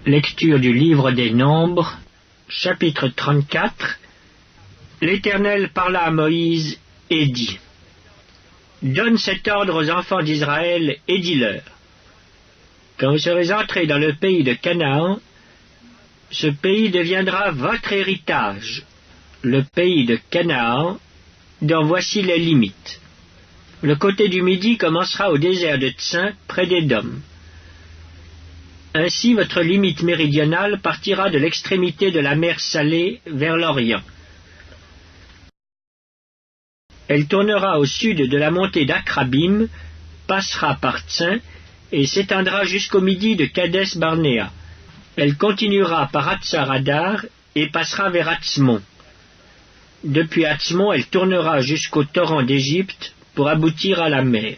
Lecture du livre des Nombres, chapitre 34. L'Éternel parla à Moïse et dit : Donne cet ordre aux enfants d'Israël et dis-leur : Quand vous serez entrés dans le pays de Canaan, ce pays deviendra votre héritage, le pays de Canaan, dont voici les limites. Le côté du midi commencera au désert de Tsin, près d'Édom. Ainsi votre limite méridionale partira de l'extrémité de la mer Salée vers l'Orient. Elle tournera au sud de la montée d'Akrabim, passera par Tsin et s'étendra jusqu'au midi de Kadès Barnéa. Elle continuera par Hatsar-Adar et passera vers Atzmon. Depuis Atzmon, elle tournera jusqu'au torrent d'Égypte pour aboutir à la mer.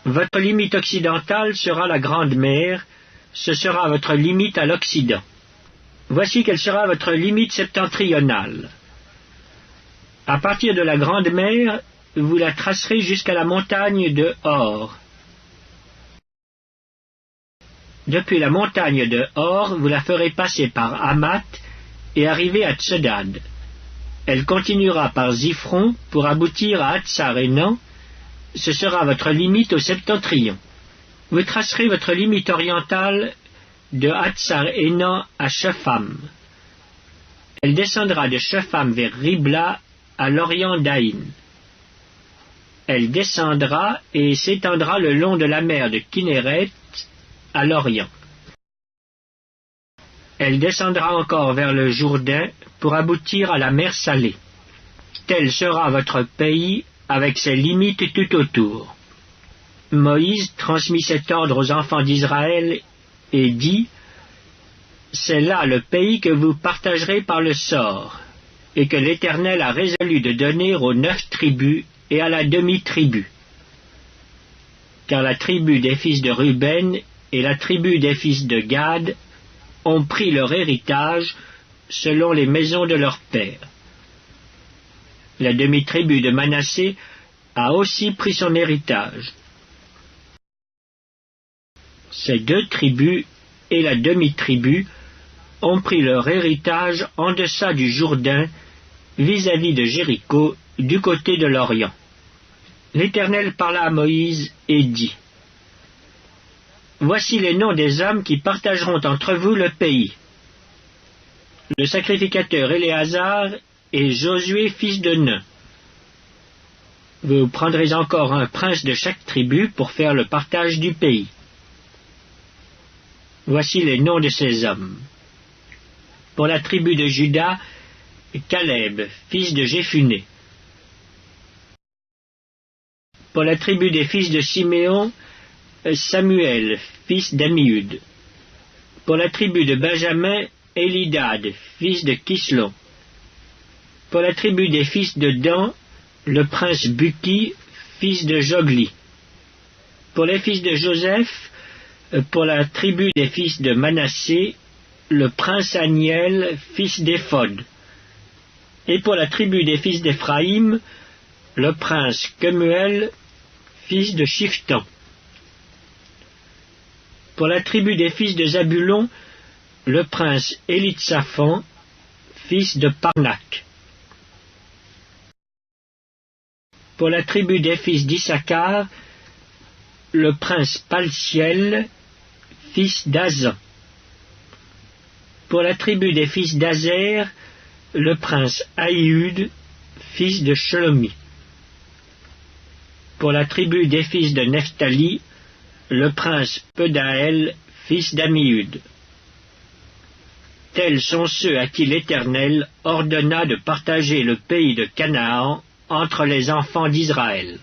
Votre limite occidentale sera la Grande Mer, ce sera votre limite à l'Occident. Voici quelle sera votre limite septentrionale. À partir de la Grande Mer, vous la tracerez jusqu'à la montagne de Hor. Depuis la montagne de Hor, vous la ferez passer par Hamath et arriver à Tsedad. Elle continuera par Ziphron pour aboutir à Hatsar-Enan. Ce sera votre limite au septentrion. Vous tracerez votre limite orientale de Hatsar-Enan à Shepham. Elle descendra de Shepham vers Ribla à l'orient d'Aïn. Elle descendra et s'étendra le long de la mer de Kinneret à l'orient. Elle descendra encore vers le Jourdain pour aboutir à la mer Salée. Tel sera votre pays avec ses limites tout autour. Moïse transmit cet ordre aux enfants d'Israël et dit : C'est là le pays que vous partagerez par le sort, et que l'Éternel a résolu de donner aux 9 tribus et à la demi-tribu. Car la tribu des fils de Ruben et la tribu des fils de Gad ont pris leur héritage selon les maisons de leurs pères. La demi-tribu de Manassé a aussi pris son héritage. Ces 2 tribus et la demi-tribu ont pris leur héritage en deçà du Jourdain, vis-à-vis de Jéricho, du côté de l'Orient. L'Éternel parla à Moïse et dit : Voici les noms des hommes qui partageront entre vous le pays. Le sacrificateur Éléazar et Josué fils de Nun. Vous prendrez encore un prince de chaque tribu pour faire le partage du pays. Voici les noms de ces hommes. Pour la tribu de Juda, Caleb, fils de Jéphuné. Pour la tribu des fils de Siméon, Samuel, fils d'Ammiud. Pour la tribu de Benjamin, Élidad, fils de Kislon. Pour la tribu des fils de Dan, le prince Buki, fils de Jogli. Pour les fils de Joseph, pour la tribu des fils de Manassé, le prince Aniel, fils d'Éphod. Et pour la tribu des fils d'Éphraïm, le prince Kemuel, fils de Shiftan. Pour la tribu des fils de Zabulon, le prince Élitsaphan, fils de Parnak. Pour la tribu des fils d'Issachar, le prince Paltiel, fils d'Azan. Pour la tribu des fils d'Azer, le prince Aïhud, fils de Shelomi. Pour la tribu des fils de Nephtali, le prince Pedaël, fils d'Ammihud. Tels sont ceux à qui l'Éternel ordonna de partager le pays de Canaan entre les enfants d'Israël.